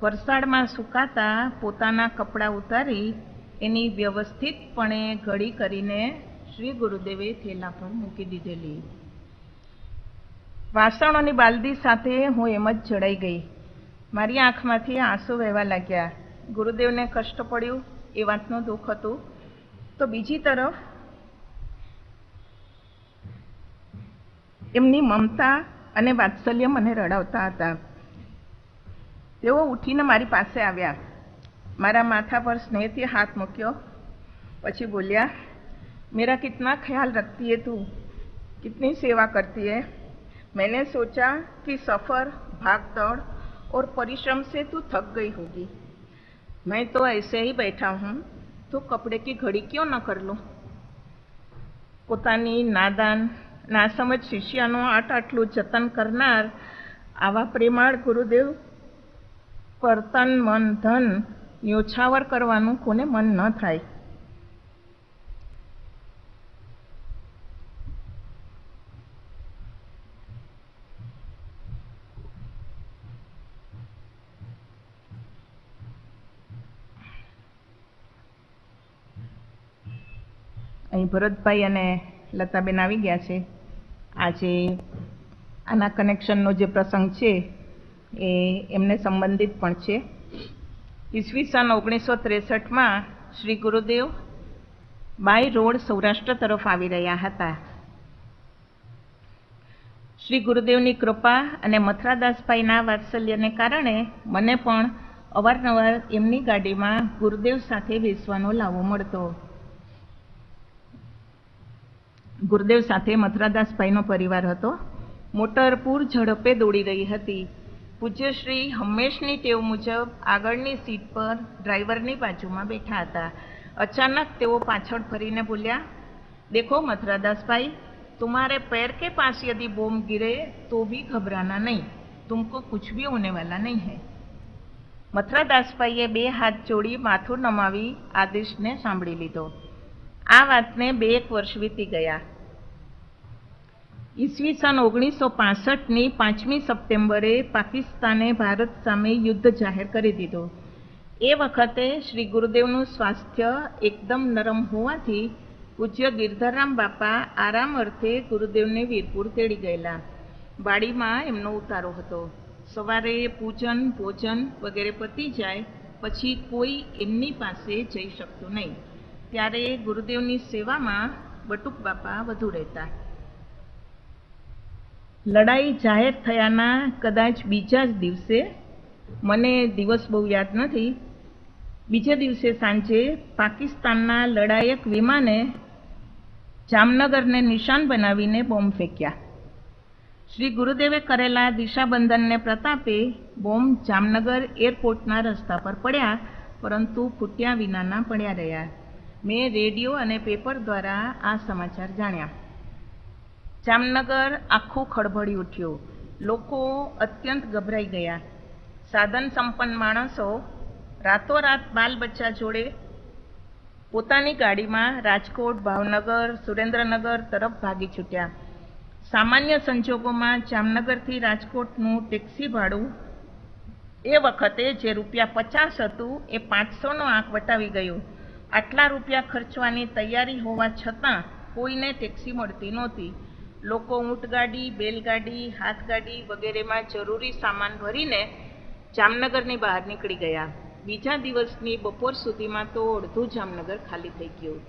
વરસાદમાં સુકાતા પોતાના કપડાં ઉતારી એની વ્યવસ્થિતપણે ઘડી કરીને શ્રી ગુરુદેવે થેલા પર મૂકી દીધેલી. વાસણોની બાલદી સાથે હું એમ જ જડાઈ ગઈ. મારી આંખમાંથી આંસુ વહેવા લાગ્યા. ગુરુદેવને કષ્ટ પડ્યું એ વાતનું દુઃખ હતું, તો બીજી તરફ એમની મમતા અને વાત્સલ્ય મને રડાવતા હતા. તેઓ ઉઠીને મારી પાસે આવ્યા, મારા માથા પર સ્નેહથી હાથ મૂક્યો, પછી બોલ્યા, मेरा कितना ख्याल रखती है तू, कितनी सेवा करती है. मैंने सोचा कि सफ़र, भाग दौड़ और परिश्रम से तू थक गई होगी. मैं तो ऐसे ही बैठा हूँ, तो कपड़े की घड़ी क्यों न कर लूँ. પોતાની નાસમજ શિષ્યનું આટલું જતન કરનાર આવા પ્રેમાળ ગુરુદેવ પર તન મન ધન ન્યોછાવર કરવાનું કોને મન ન થાય. અહીં ભરતભાઈ અને લતાબેન આવી ગયા છે. આજે આના કનેક્શનનો જે પ્રસંગ છે એ એમને સંબંધિત પણ છે. ઈસવીસન 1963માં શ્રી ગુરુદેવ બાય રોડ સૌરાષ્ટ્ર તરફ આવી રહ્યા હતા. શ્રી ગુરુદેવની કૃપા અને મથરાદાસભાઈના વાત્સલ્યને કારણે મને પણ અવારનવાર એમની ગાડીમાં ગુરુદેવ સાથે બેસવાનો લાવો મળતો. ગુરુદેવ સાથે મથરાદાસભાઈનો પરિવાર હતો. મોટર પૂર ઝડપે દોડી રહી હતી. પૂજ્યશ્રી હંમેશની ટેવ મુજબ આગળની સીટ પર ડ્રાઈવરની બાજુમાં બેઠા હતા. અચાનક તેઓ પાછળ ફરીને બોલ્યા, देखो मथुरादास भाई, तुम्हारे पैर के पास यदि बॉम्ब गिरे तो भी घबराना नहीं, तुमको कुछ भी होने वाला नहीं है. મથુરાદાસભાઈએ 2 હાથ જોડી માથું નમાવી આદેશને સાંભળી લીધો. આ વાતને 2 વર્ષ વીતી ગયા. ઈસવીસન 1965ની 5મી સપ્ટેમ્બરે પાકિસ્તાને ભારત સામે યુદ્ધ જાહેર કરી દીધો. એ વખતે શ્રી ગુરુદેવનું સ્વાસ્થ્ય એકદમ નરમ હોવાથી પૂજ્ય ગિરધરરામ બાપા આરામ અર્થે ગુરુદેવને વીરપુર તેડી ગયેલા. વાડીમાં એમનો ઉતારો હતો. સવારે પૂજન ભોજન વગેરે પતી જાય પછી કોઈ એમની પાસે જઈ શકતું નહીં. ત્યારે ગુરુદેવની સેવામાં બટુક બાપા વધુ રહેતા. લડાઈ જાહેર થયાના કદાચ બીજા જ દિવસે, મને દિવસ બહુ યાદ નથી, બીજા દિવસે સાંજે પાકિસ્તાનના લડાયક વિમાને જામનગરને નિશાન બનાવીને બોમ્બ ફેંક્યા. શ્રી ગુરુદેવે કરેલા દિશાબંધનને પ્રતાપે બોમ્બ જામનગર એરપોર્ટના રસ્તા પર પડ્યા, પરંતુ ફૂટ્યા વિનાના પડ્યા રહ્યા. મેં રેડિયો અને પેપર દ્વારા આ સમાચાર જાણ્યા. જામનગર આખું ખળભળી ઉઠ્યું. લોકો અત્યંત ગભરાઈ ગયા. સાધન સંપન્ન માણસો રાતોરાત બાલ બચ્ચા જોડે પોતાની ગાડીમાં રાજકોટ, ભાવનગર, સુરેન્દ્રનગર તરફ ભાગી છૂટ્યા. સામાન્ય સંજોગોમાં જામનગરથી રાજકોટનું ટેક્સી ભાડું એ વખતે જે ₹50 હતું એ 500નો આંક વટાવી ગયું. આટલા રૂપિયા ખર્ચવાની તૈયારી હોવા છતાં કોઈને ટેક્સી મળતી નહોતી. લોકો ઊંટગાડી, બેલગાડી, હાથગાડી વગેરેમાં જરૂરી સામાન ભરીને જામનગરની બહાર નીકળી ગયા. બીજા દિવસની બપોર સુધીમાં તો અડધું જામનગર ખાલી થઈ ગયું.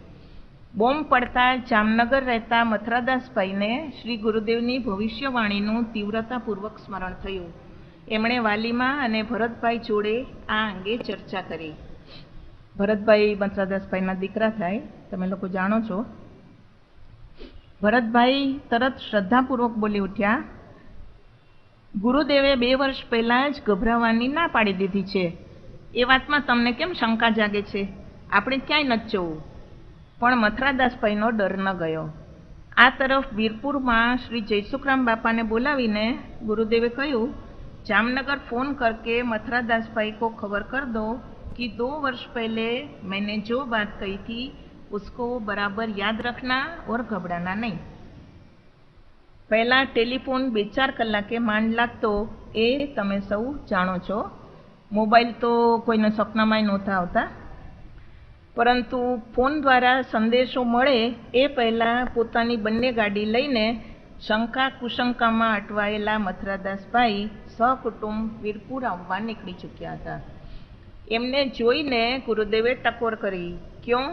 બોમ્બ પડતા જામનગર રહેતા મથુરાદાસભાઈને શ્રી ગુરુદેવની ભવિષ્યવાણીનું તીવ્રતાપૂર્વક સ્મરણ થયું. એમણે વાલીમાં અને ભરતભાઈ જોડે આ અંગે ચર્ચા કરી. ભરતભાઈ મથુરાદાસભાઈના દીકરા થાય, તમે લોકો જાણો છો. ભરતભાઈ તરત શ્રદ્ધાપૂર્વક બોલી ઉઠ્યા, ગુરુદેવે 2 વર્ષ પહેલાં જ ગભરાવાની ના પાડી દીધી છે. એ વાતમાં તમને કેમ શંકા જાગે છે? આપણે ક્યાંય નથી જવું. પણ મથુરાદાસભાઈનો ડર ન ગયો. આ તરફ વીરપુરમાં શ્રી જયસુખરામ બાપાને બોલાવીને ગુરુદેવે કહ્યું, जामनगर फोन करके मथुरादास भाई को खबर कर दो कि 2 वर्ष पहले मैंने जो बात कही थी उसको बराबर याद रखना और घबराना नहीं. पहला टेलीफोन 2-4 कलाके માંડ લાગતો એ તમે સૌ જાણો છો. મોબાઈલ તો કોઈને સપનામાં નહોતા આવતા, પરંતુ ફોન દ્વારા સંદેશો મળે એ પહેલાં પોતાની બંને ગાડી લઈને શંકા કુશંકામાં અટવાયેલા મથુરાદાસભાઈ સહકુટુંબ વીરપુર આવવા નીકળી ચૂક્યા હતા. એમને જોઈને ગુરુદેવે ટકોર કરી, ક્यों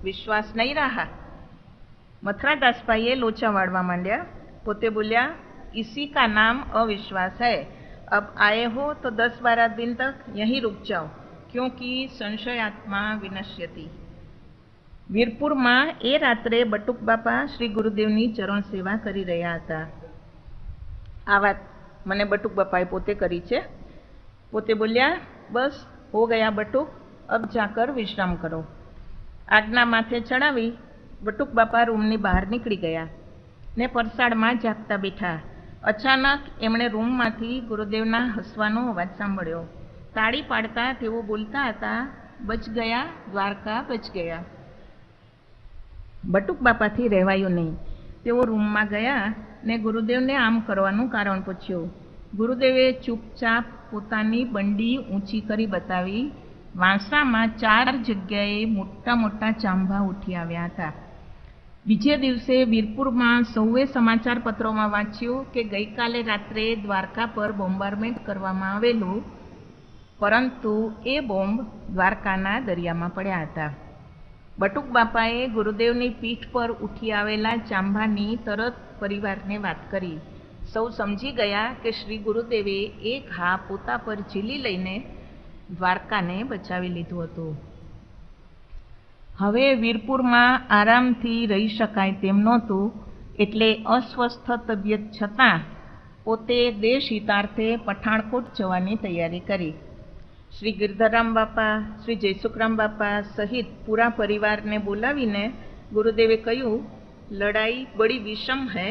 વિશ્વાસ નહીં રહા? મથુરાદાસભાઈએ લોચા વાળવા માંડ્યા. પોતે બોલ્યા, इसी का नाम अविश्वास है. अब आए हो तो 10-12 दिन तक यहीं रुक जाओ, क्योंकि संशयात्मा विनश्यति. વીરપુરમાં એ રાત્રે બટુક બાપા શ્રી ગુરુદેવની ચરણ સેવા કરી રહ્યા હતા. આ વાત મને બટુક બાપાએ પોતે કરી છે. પોતે બોલ્યા, બસ હો ગયા બટુક, અબ જાકર વિશ્રામ કરો. આજ્ઞા માથે ચડાવી બટુક બાપા રૂમની બહાર નીકળી ગયા ને પરસાળમાં જાગતા બેઠા. અચાનક એમણે રૂમમાંથી ગુરુદેવના હસવાનો અવાજ સાંભળ્યો. તાળી પાડતા તેઓ બોલતા હતા, બચ ગયા દ્વારકા બચ ગયા. બટુક બાપાથી રહેવાયું નહીં. તેઓ રૂમમાં ગયા ને ગુરુદેવને આમ કરવાનું કારણ પૂછ્યું. ગુરુદેવે ચૂપચાપ પોતાની બંડી ઊંચી કરી બતાવી. વાંસામાં 4 જગ્યાએ મોટા મોટા ચાંભા ઉઠી આવ્યા હતા. બીજે દિવસે વીરપુરમાં સૌએ સમાચાર પત્રોમાં વાંચ્યું કે ગઈકાલે રાત્રે દ્વારકા પર બોમ્બાર્ડમેન્ટ કરવામાં આવેલું, પરંતુ એ બોમ્બ દ્વારકાના દરિયામાં પડ્યા હતા. બટુક બાપાએ ગુરુદેવની પીઠ પર ઉઠી આવેલા ચાંભાની તરત પરિવારને વાત કરી. સૌ સમજી ગયા કે શ્રી ગુરુદેવે એક ઘા પોતા પર ઝીલી લઈને દ્વારકાને બચાવી લીધું હતું. હવે વીરપુરમાં આરામથી રહી શકાય તેમ નહોતું, એટલે અસ્વસ્થ તબિયત છતાં પોતે દેશ હિતાર્થે પઠાણકોટ જવાની તૈયારી કરી. શ્રી ગિરધરરામ બાપા, શ્રી જયસુખરામ બાપા સહિત પૂરા પરિવારને બોલાવીને ગુરુદેવે કહ્યું, લડાઈ બड़ी विषम है,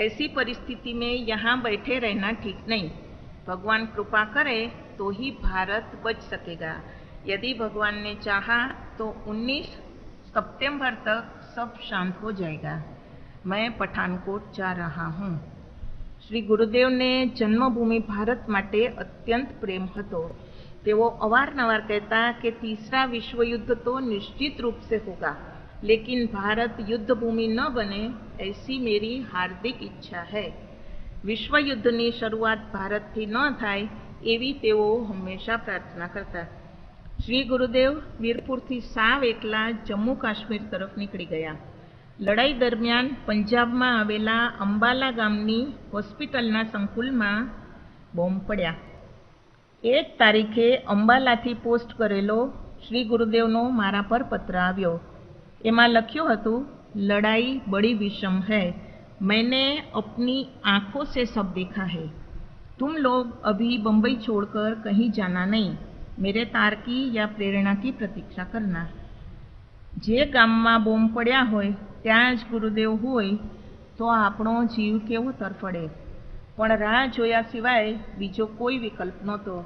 ऐसी परिस्थिति में यहाँ बैठे रहना ठीक नहीं. भगवान कृपा करे तो ही भारत बच सकेगा. यदि भगवान ने चाहा तो 19 सितंबर तक सब शांत हो जाएगा. मैं पठानकोट जा रहा हूँ. श्री गुरुदेव ने जन्मभूमि भारत માટે અત્યંત પ્રેમ હતો. તેઓ અવારનવાર કહેતા કે तीसरा विश्व युद्ध तो निश्चित रूप से होगा, लेकिन भारत युद्ध भूमि न बने ऐसी मेरी हार्दिक इच्छा है. विश्व युद्धની શરૂઆત ભારતથી ન થાય એવી તેઓ હંમેશા પ્રાર્થના કરતા. શ્રી ગુરુદેવ વીરપુરથી સાવ એકલા જમ્મુ કાશ્મીર તરફ નીકળી ગયા. લડાઈ દરમિયાન પંજાબમાં આવેલા અંબાલા ગામની હોસ્પિટલના સંકુલમાં બોમ્બ પડ્યા. 1 તારીખે અંબાલાથી પોસ્ટ કરેલો શ્રી ગુરુદેવનો મારા પર પત્ર આવ્યો. એમાં લખ્યું હતું, લડાઈ બड़ी विषम है, मैंने अपनी आंखों से सब देखा है. तुम लोग अभी बम्बई छोड़कर कहीं जाना नहीं. मेरे तार की या प्रेरणा की प्रतीक्षा करना. जे गामમાં બોમ્બ પડ્યા હોય ત્યાં જ ગુરુદેવ હોય તો આપણો જીવ કેવો તરફડે. પણ રાહ જોયા સિવાય બીજો કોઈ વિકલ્પ નહોતો.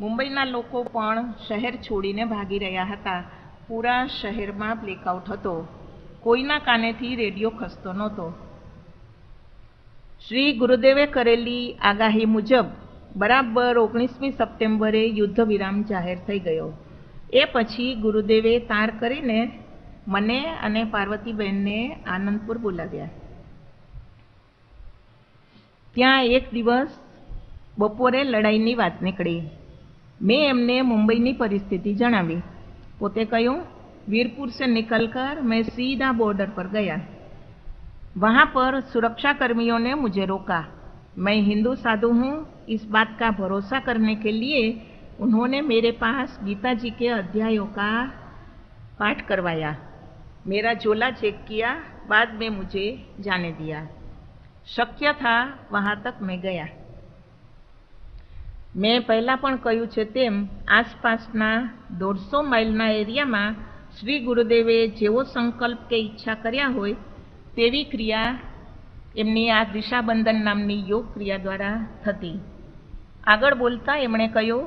મુંબઈના લોકો પણ શહેર છોડીને ભાગી રહ્યા હતા. પૂરા શહેરમાં બ્લેકઆઉટ હતો. કોઈના કાનેથી રેડિયો ખસતો નહોતો. શ્રી ગુરુદેવે કરેલી આગાહી મુજબ બરાબર 19મી સપ્ટેમ્બરે યુદ્ધ વિરામ જાહેર થઈ ગયો. એ પછી ગુરુદેવે તાર કરીને મને અને પાર્વતીબેનને આનંદપુર બોલાવ્યા. ત્યાં એક દિવસ બપોરે લડાઈની વાત નીકળી. મેં એમને મુંબઈની પરિસ્થિતિ જણાવી. પોતે કહ્યું, वीरपुर से निकलकर मैं सीधा बॉर्डर पर गया. वहाँ पर सुरक्षा कर्मियों ने मुझे रोका. मैं हिंदू साधु हूँ, इस बात का भरोसा करने के लिए उन्होंने मेरे पास गीता जी के अध्यायों का पाठ करवाया. मेरा झोला चेक किया, बाद में मुझे जाने दिया. शक्य था वहाँ तक मैं गया. મેં પહેલાં પણ કહ્યું છે તેમ આસપાસના 150 માઇલના એરિયામાં શ્રી ગુરુદેવે જેવો સંકલ્પ કે ઈચ્છા કર્યા હોય તેવી ક્રિયા એમની આ દિશાબંધન નામની યોગ ક્રિયા દ્વારા થતી. આગળ બોલતા એમણે કહ્યું,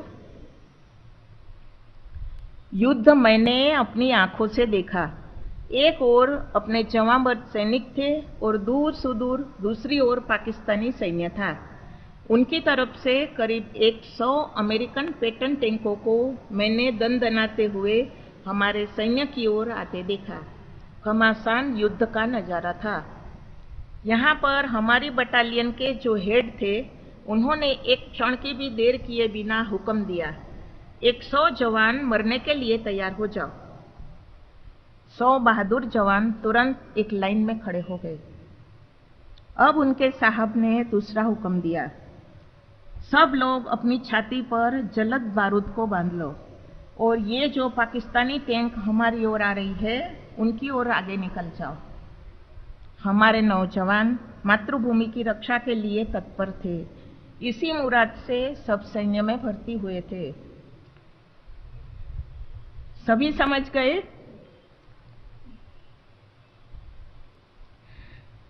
युद्ध मैंने अपनी आंखों से देखा. एक ओर अपने जवांबद सैनिक थे और दूर सुदूर दूसरी ओर पाकिस्तानी सैन्य था. उनकी तरफ से करीब 100 अमेरिकन पेटन टैंकों को मैंने दनदनाते हुए हमारे सैन्य की ओर आते देखा. घमासान युद्ध का नज़ारा था. यहाँ पर हमारी बटालियन के जो हेड थे उन्होंने एक क्षण की भी देर किए बिना हुक्म दिया, 100 जवान मरने के लिए तैयार हो जाओ। 100 बहादुर जवान तुरंत एक लाइन में खड़े हो गए। अब उनके साहब ने दूसरा हुक्म दिया, सब लोग अपनी छाती पर जलद बारूद को बांध लो और ये जो पाकिस्तानी टैंक हमारी ओर आ रही है उनकी ओर आगे निकल जाओ। हमारे नौजवान मातृभूमि की रक्षा के लिए तत्पर थे। इसी मुराद से सब सैन्य में भर्ती हुए थे। सभी समझ गए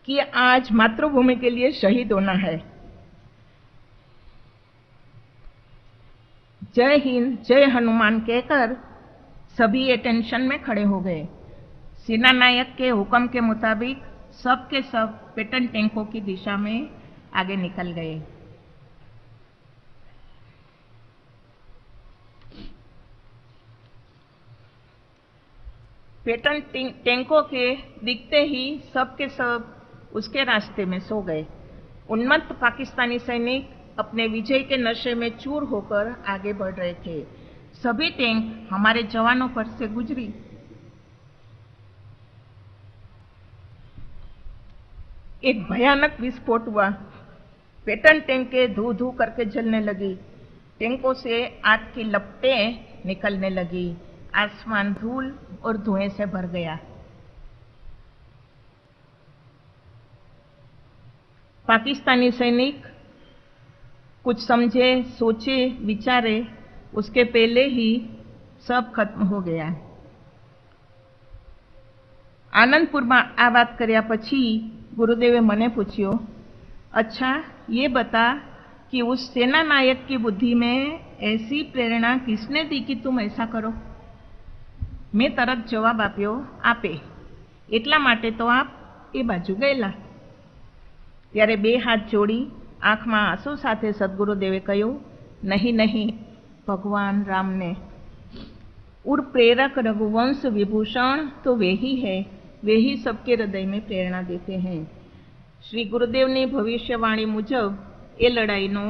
कि आज मातृभूमि के लिए शहीद होना है। जय हिंद, जय हनुमान कहकर सभी अटेंशन में खड़े हो गए। सेना नायक के हुक्म के मुताबिक सब के सब पेटन टैंकों की दिशा में आगे निकल गए। पेटन टैंकों के दिखते ही सब के सब उसके रास्ते में सो गए। उन्मत्त पाकिस्तानी सैनिक अपने विजय के नशे में चूर होकर आगे बढ़ रहे थे। सभी टैंक हमारे जवानों पर से गुजरी। एक भयानक विस्फोट हुआ। पेटन टैंकें धू धू करके जलने लगी। टैंकों से आग की लपटें निकलने लगी। आसमान धूल और धुएं से भर गया। पाकिस्तानी सैनिक कुछ समझे, सोचे, विचारे उसके पहले ही सब खत्म हो गया। આનંદપુરમાં આ વાત કર્યા પછી गुरुदेवे मने पूछ्यो, अच्छा ये बता कि उस सेना नायक की बुद्धि में ऐसी प्रेरणा किसने दी कि तुम ऐसा करो? मैं तरत जवाब आप्यो, आपे, એટલા માટે તો આપ એ બાજુ ગયેલા। ત્યારે બે હાથ જોડી આંખમાં આંસુ સાથે સદગુરુદેવે કહ્યું, नहीं नहीं, भगवान राम ने। उर प्रेरक रघुवंश विभूषण तो वे ही है, वे ही सबके हृदय में प्रेरणा देते हैं। श्री गुरुदेव ने भविष्यवाणी मुजब ए लड़ाईनो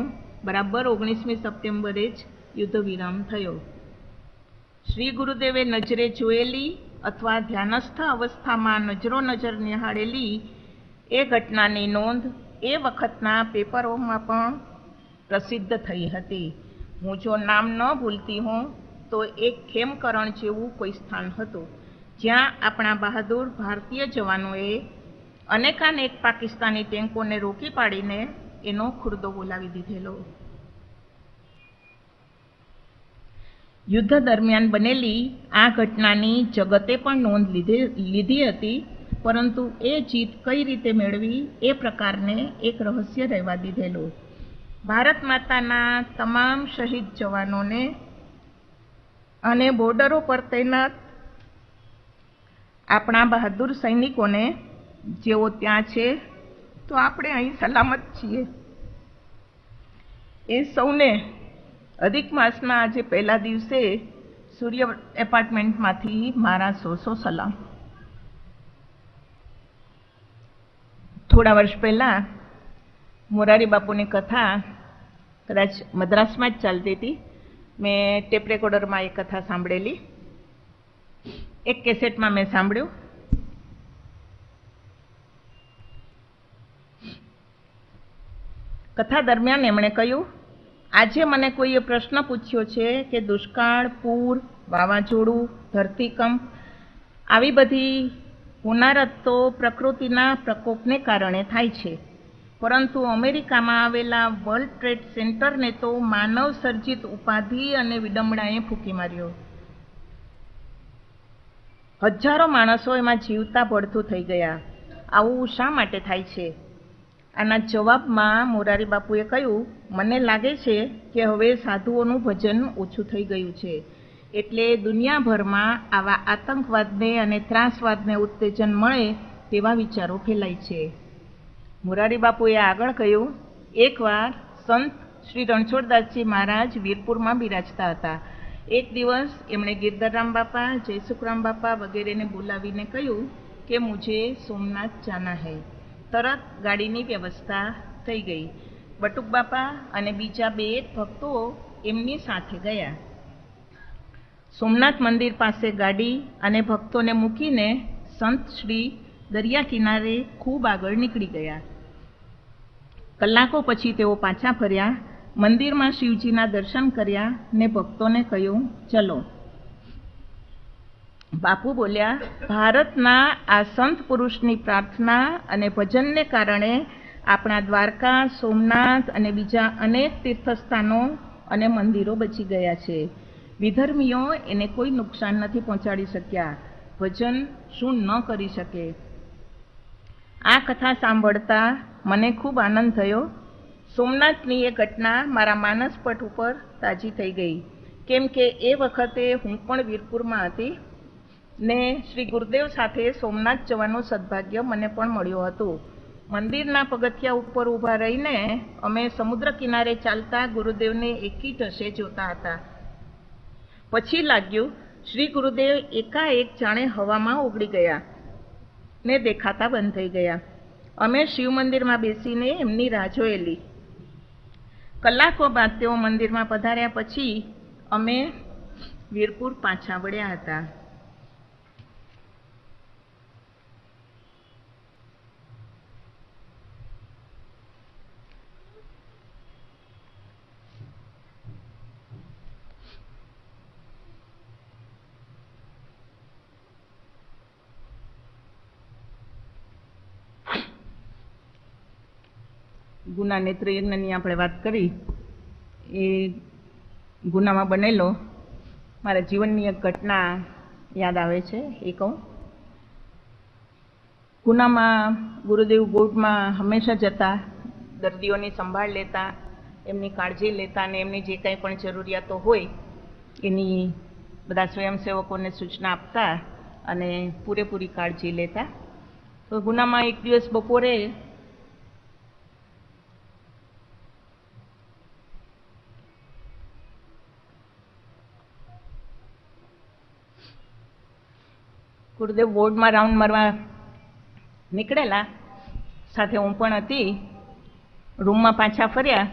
बराबर 19મી સપ્ટેમ્બરે જ યુદ્ધ વિરામ થયો। શ્રી ગુરુદેવે નજરે જોયેલી અથવા ધ્યાનસ્થ અવસ્થામાં નજરો નજર નિહાળેલી એ ઘટનાની નોંધ એ વખતના પેપરોમાં પણ પ્રસિદ્ધ થઈ હતી। હું જો નામ ન ભૂલતી હોઉં તો એક ખેમકરણ જેવું કોઈ સ્થાન હતું જ્યાં આપણા બહાદુર ભારતીય જવાનોએ અનેકાનેક પાકિસ્તાની ટેન્કોને રોકી પાડીને એનો ખુરદો બોલાવી દીધેલો। યુદ્ધ દરમિયાન બનેલી આ ઘટનાની જગતે પણ નોંધ લીધી હતી, પરંતુ એ જીત કઈ રીતે મેળવી એ પ્રકારને એક રહસ્ય રહેવા દીધેલું। ભારત માતાના તમામ શહીદ જવાનોને અને બોર્ડરો પર તૈનાત આપણા બહાદુર સૈનિકોને જેઓ ત્યાં છે તો આપણે અહીં સલામત છીએ એ સૌને અધિક માસના આજે પહેલા દિવસે સૂર્ય એપાર્ટમેન્ટમાંથી મારા 100 સલામ। થોડા વર્ષ પહેલાં મોરારી બાપુની કથા કદાચ મદ્રાસમાં જ ચાલતી હતી। મેં ટેપ રેકોર્ડરમાં એ કથા સાંભળેલી, એક કેસેટમાં મેં સાંભળ્યું। કથા દરમિયાન એમણે કહ્યું, આજે મને કોઈએ પ્રશ્ન પૂછ્યો છે કે દુષ્કાળ, પૂર, વાવાઝોડું, ધરતીકંપ આવી બધી હોનારત તો પ્રકૃતિના પ્રકોપને કારણે થાય છે, પરંતુ અમેરિકામાં આવેલા વર્લ્ડ ટ્રેડ સેન્ટરને તો માનવ સર્જિત ઉપાધિ અને વિડંબણાએ ફૂંકી માર્યો। હજારો માણસો એમાં જીવતા પડતું થઈ ગયા। આવું શા માટે થાય છે? આના જવાબમાં મોરારી બાપુએ કહ્યું, મને લાગે છે કે હવે સાધુઓનું ભજન ઓછું થઈ ગયું છે, એટલે દુનિયાભરમાં આવા આતંકવાદને અને ત્રાસવાદને ઉત્તેજન મળે તેવા વિચારો ફેલાય છે। મોરારી બાપુએ આગળ કહ્યું, એકવાર સંત શ્રી રણછોડદાસજી મહારાજ વીરપુરમાં બિરાજતા હતા। એક દિવસ એમણે ગિરધરરામ બાપા, જયસુખરામ બાપા વગેરેને બોલાવીને કહ્યું કે મુझे સોમનાથ जाना है, તરત ગાડીની વ્યવસ્થા થઈ ગઈ. બટુક બાપા અને બીજા 2 ભક્તો એમની સાથે ગયા. સોમનાથ મંદિર પાસે ગાડી અને ભક્તોને મૂકીને સંત શ્રી દરિયા કિનારે ખૂબ આગળ નીકળી ગયા. કલાકો પછી તેઓ પાછા ફર્યા, મંદિરમાં શિવજીના દર્શન કર્યા ને ભક્તોને કહ્યું, ચલો. બાપુ બોલ્યા, ભારતના આ સંત પુરુષની પ્રાર્થના અને ભજનને કારણે આપણા દ્વારકા, સોમનાથ અને બીજા અનેક તીર્થસ્થાનો અને મંદિરો બચી ગયા છે. વિધર્મીઓ એને કોઈ નુકસાન નથી પહોંચાડી શક્યા. ભજન શું ન કરી શકે? આ કથા સાંભળતા મને ખૂબ આનંદ થયો. સોમનાથની એ ઘટના મારા માનસપટ ઉપર તાજી થઈ ગઈ, કેમ કે એ વખતે હું પણ વીરપુરમાં હતી ને શ્રી ગુરુદેવ સાથે સોમનાથ જવાનું સદભાગ્ય મને પણ મળ્યું હતું. મંદિરના પગથિયા ઉપર ઊભા રહીને અમે સમુદ્ર કિનારે ચાલતા ગુરુદેવને એકી ટસે જોતા હતા. પછી લાગ્યું શ્રી ગુરુદેવ એકાએક જાણે હવામાં ઓગળી ગયા ને દેખાતા બંધ થઈ ગયા. અમે શિવ મંદિરમાં બેસીને એમની રાહ જોયેલી. કલાકો બાદ તેઓ મંદિરમાં પધાર્યા પછી અમે વીરપુર પાછા વળ્યા હતા. ગુના નેત્રયજ્ઞની આપણે વાત કરી. એ ગુનામાં બનેલો મારા જીવનની એક ઘટના યાદ આવે છે, એ કહું. ગુનામાં ગુરુદેવ બોર્ડમાં હંમેશા જતા, દર્દીઓની સંભાળ લેતા, એમની કાળજી લેતા અને એમની જે કંઈ પણ જરૂરિયાતો હોય એની બધા સ્વયંસેવકોને સૂચના આપતા અને પૂરેપૂરી કાળજી લેતા. તો ગુનામાં એક દિવસ બપોરે ગુરુદેવ વોર્ડમાં રાઉન્ડ મારવા નીકળેલા, સાથે હું પણ હતી. રૂમમાં પાછા ફર્યા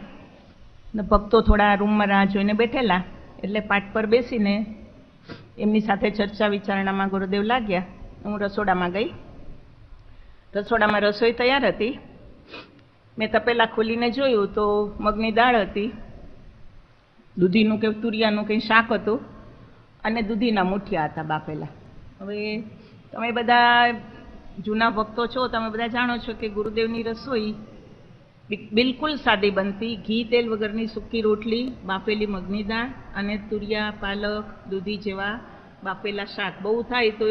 ને ભક્તો થોડા રૂમમાં રાહ જોઈને બેઠેલા, એટલે પાટ પર બેસીને એમની સાથે ચર્ચા વિચારણામાં ગુરુદેવ લાગ્યા. હું રસોડામાં ગઈ. રસોડામાં રસોઈ તૈયાર હતી. મેં તપેલા ખોલીને જોયું તો મગની દાળ હતી, દૂધીનું કે તુરિયાનું કંઈ શાક હતું અને દૂધીના મુઠિયા હતા બાફેલા. હવે તમે બધા જૂના ભક્તો છો, તમે બધા જાણો છો કે ગુરુદેવની રસોઈ બિલકુલ સાદી બનતી. ઘી તેલ વગરની સૂકી રોટલી, બાફેલી મગની દાળ અને તુરિયા, પાલક, દૂધી જેવા બાફેલા શાક. બહુ થાય તો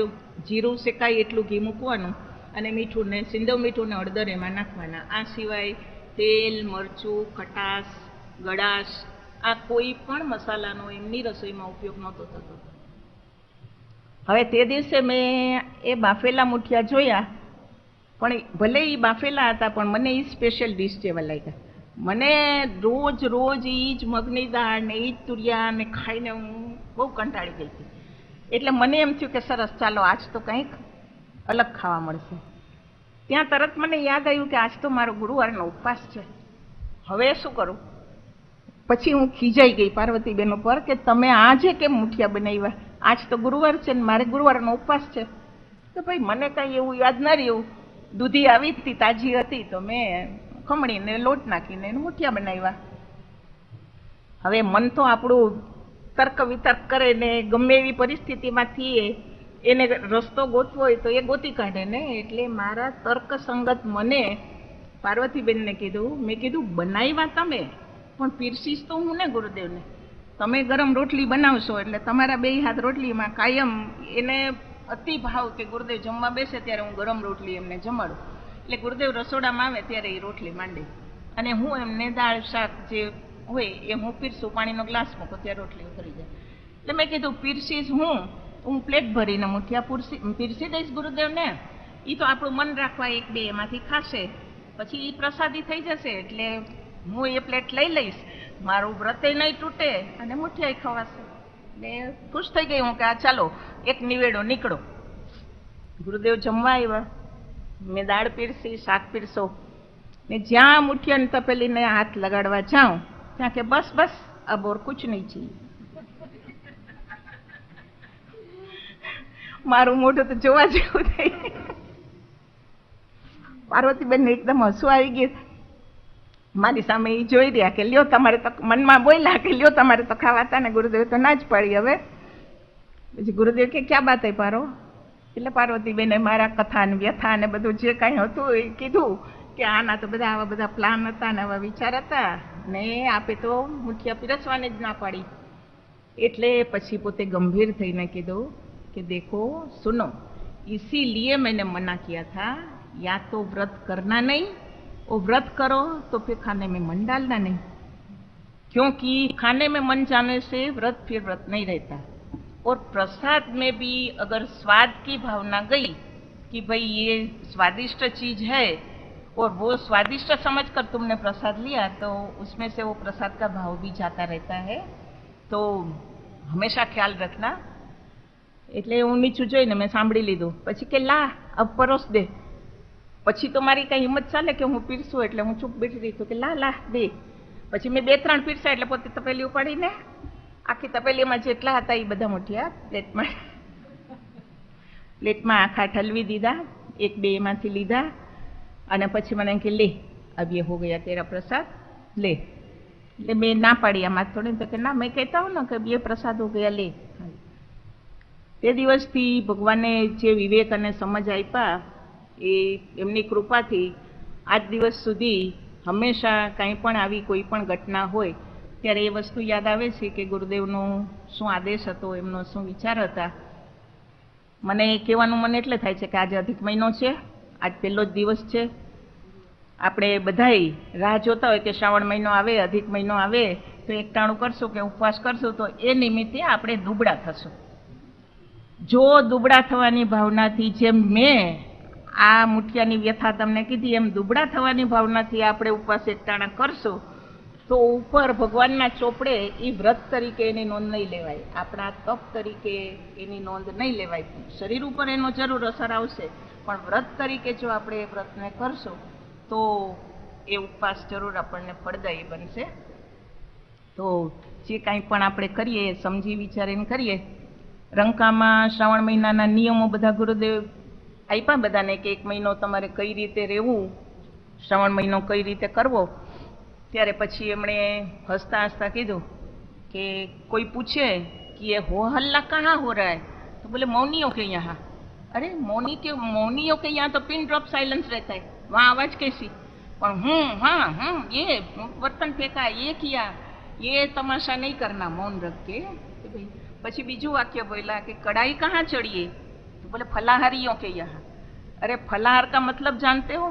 જીરું શેકાય એટલું ઘી મૂકવાનું અને મીઠું ને સિંધવ મીઠું ને હળદર એમાં નાખવાના. આ સિવાય તેલ, મરચું, ખટાશ, ગળાશ આ કોઈ પણ મસાલાનો એમની રસોઈમાં ઉપયોગ નહોતો થતો. હવે તે દિવસે મેં એ બાફેલા મુઠિયા જોયા, પણ ભલે એ બાફેલા હતા પણ મને એ સ્પેશિયલ ડીશ જેવા લાગ્યા. મને રોજ રોજ એ જ મગની દાળ ને એ જ તુરિયા ને ખાઈને હું બહુ કંટાળી ગઈ હતી. એટલે મને એમ થયું કે સરસ, ચાલો આજ તો કંઈક અલગ ખાવા મળશે. ત્યાં તરત મને યાદ આવ્યું કે આજ તો મારો ગુરુવારનો ઉપવાસ છે, હવે શું કરું? પછી હું ખીજાઈ ગઈ પાર્વતીબેનો પર કે તમે આજે કેમ મુઠિયા બનાવ્યા? આજ તો ગુરુવાર છે ને મારે ગુરુવારનો ઉપવાસ છે. તો ભાઈ મને કાંઈ એવું યાદ ન રહ્યું. દૂધી આવી હતી, તાજી હતી, તો મેં ખમણીને લોટ નાખીને એને મુઠિયા બનાવ્યા. હવે મન તો આપણું તર્ક વિતર્ક કરે ને ગમે એવી પરિસ્થિતિમાંથી એને રસ્તો ગોતવો હોય તો એ ગોતી કાઢે ને. એટલે મારા તર્કસંગત મને પાર્વતીબેનને કીધું, મેં કીધું બનાવ્યા તમે પણ પીરસીશ તો હું ને ગુરુદેવને. તમે ગરમ રોટલી બનાવશો એટલે તમારા 2 હાથ રોટલીમાં કાયમ એને અતિ ભાવ કે ગુરુદેવ જમવા બેસે ત્યારે હું ગરમ રોટલી એમને જમાડું. એટલે ગુરુદેવ રસોડામાં આવે ત્યારે એ રોટલી માંડે અને હું એમને દાળ શાક જે હોય એ હું પીરસું, પાણીનો ગ્લાસ મૂકો ત્યારે રોટલી ઉતરી જાય. એટલે મેં કીધું પીરસીશ હું પ્લેટ ભરીને મુઠિયા પીરસી દઈશ ગુરુદેવને. એ તો આપણું મન રાખવા 1-2 એમાંથી ખાશે, પછી એ પ્રસાદી થઈ જશે. એટલે હું એ પ્લેટ લઈ લઈશ, મારું વ્રતે નહીં તૂટે અને મુઠિયા ખવાશે. ને ખુશ થઈ ગઈ હું કે આ ચાલો એક નિવેડો નીકળો. ગુરુદેવ જમવા આવ્યા. મેં દાળ પીરસી, શાક પીરસો ને જ્યાં મુઠિયાની તપેલીને હાથ લગાડવા જાઉં ત્યાં કે બસ બસ અબ ઓર કુછ નહીં चाहिए. મારું મોઢું તો જોવા જેવું થઈ. પાર્વતીબેન એકદમ હસવું આવી ગયું. મારી સામે એ જોઈ રહ્યા કે લ્યો તમારે તો, મનમાં બોલ્યા કે લ્યો તમારે તો ખાવાતા ને ગુરુદેવ તો ના જ પડી. હવે પછી ગુરુદેવ કે ક્યાં બાત હે પારો? એટલે પાર્વતીબેને મારા કથા ને વ્યથા ને બધું જે કાંઈ હતું એ કીધું કે આના તો બધા આવા બધા પ્લાન હતા ને આવા વિચાર હતા ને આપે તો મુઠિયા પીરસવાને જ ના પાડી. એટલે પછી પોતે ગંભીર થઈને કીધું कि देखो सुनो, इसीलिए मैंने मना किया था, या तो व्रत करना नहीं, और व्रत करो तो फिर खाने में मन डालना नहीं, क्योंकि खाने में मन जाने से व्रत फिर व्रत नहीं रहता. और प्रसाद में भी अगर स्वाद की भावना गई कि भाई ये स्वादिष्ट चीज है और वो स्वादिष्ट समझकर तुमने प्रसाद लिया तो उसमें से वो प्रसाद का भाव भी जाता रहता है. तो हमेशा ख्याल रखना. એટલે હું નીચું જોઈને મેં સાંભળી લીધું. પછી કે લા અબ પરોસ દે. પછી તો મારી કઈ હિંમત ચાલે કે હું પીરસું, એટલે હું ચૂપ બેઠી રહી કે લા લા દે. પછી મેં 2-3 પીરસા એટલે પોતે તપેલી ઉપાડીને આખી તપેલીમાં જેટલા હતા એ બધા મુઠિયા પ્લેટમાં આખા ઠલવી દીધા. 1-2 એમાંથી લીધા અને પછી મને કે લે અબ ये हो गया तेरा प्रसाद ले. એટલે મેં ના પાડી આમાં થોડી તો કે ના મેં કહેતા હું ને કે ये प्रसाद हो गया ले. તે દિવસથી ભગવાને જે વિવેક અને સમજ આપ્યા એ એમની કૃપાથી આજ દિવસ સુધી હંમેશા કાંઈ પણ આવી કોઈ પણ ઘટના હોય ત્યારે એ વસ્તુ યાદ આવે છે કે ગુરુદેવનો શું આદેશ હતો, એમનો શું વિચાર હતા. મને કહેવાનું મન એટલે થાય છે કે આજે અધિક મહિનો છે, આજ પહેલો જ દિવસ છે. આપણે બધાય રાહ જોતા હોય કે શ્રાવણ મહિનો આવે, અધિક મહિનો આવે તો એકટાણું કરશું કે ઉપવાસ કરશું તો એ નિમિત્તે આપણે દુબળા થશું. જો દુબળા થવાની ભાવનાથી, જેમ મેં આ મુઠિયાની વ્યથા તમને કીધી એમ દુબળા થવાની ભાવનાથી આપણે ઉપવાસ એકટાણા કરશું તો ઉપર ભગવાનના ચોપડે એ વ્રત તરીકે એની નોંધ નહીં લેવાય, આપણા તપ તરીકે એની નોંધ નહીં લેવાય. શરીર ઉપર એનો જરૂર અસર આવશે, પણ વ્રત તરીકે જો આપણે એ વ્રતને કરશું તો એ ઉપવાસ જરૂર આપણને ફળદાયી બનશે. તો જે કાંઈ પણ આપણે કરીએ એ સમજી વિચારીને કરીએ. રંકામાં શ્રાવણ મહિનાના નિયમો બધા ગુરુદેવ આપ્યા બધાને કે 1 મહિનો તમારે કઈ રીતે રહેવું, શ્રાવણ મહિનો કઈ રીતે કરવો. ત્યારે પછી એમણે હસતા હસતા કીધું કે કોઈ પૂછે કે ये हो हल्ला कहाँ हो रहा है, तो बोले मौनियों के यहाँ. अरे मौनियों के यहाँ तो पिन ड्रॉप साइलेंस रहता है, वहाँ आवाज कैसी. पर हाँ ये बर्तन फेंका, ये किया, ये तमाशा नहीं करना, मौन रख के. પછી બીજું વાક્ય બોલ્યા કે कढ़ाई कहाँ चढ़िए, तो बोले फलाहारियों के यहाँ. अरे फलाहार का मतलब जानते हो,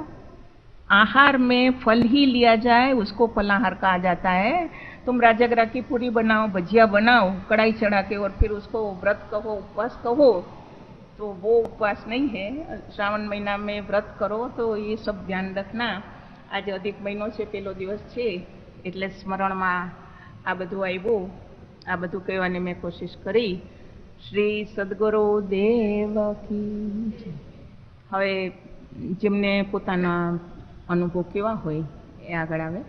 आहार में फल ही लिया जाए उसको फलाहार कहा जाता है. तुम राजगरा की पूरी बनाओ, भजिया बनाओ, कढ़ाई चढ़ा के और फिर उसको व्रत कहो, उपवास कहो, तो वो उपवास नहीं है. श्रावण महीना में व्रत करो तो ये सब ध्यान रखना. आज अधिक महीनो છે, પહેલો દિવસ છે એટલે સ્મરણમાં આ બધું આવ્યું. આ બધું કહેવાની મેં કોશિશ કરી. શ્રી સદગુરુ દેવ કી જય. હવે જેમને પોતાના અનુભવ કેવા હોય એ આગળ આવે.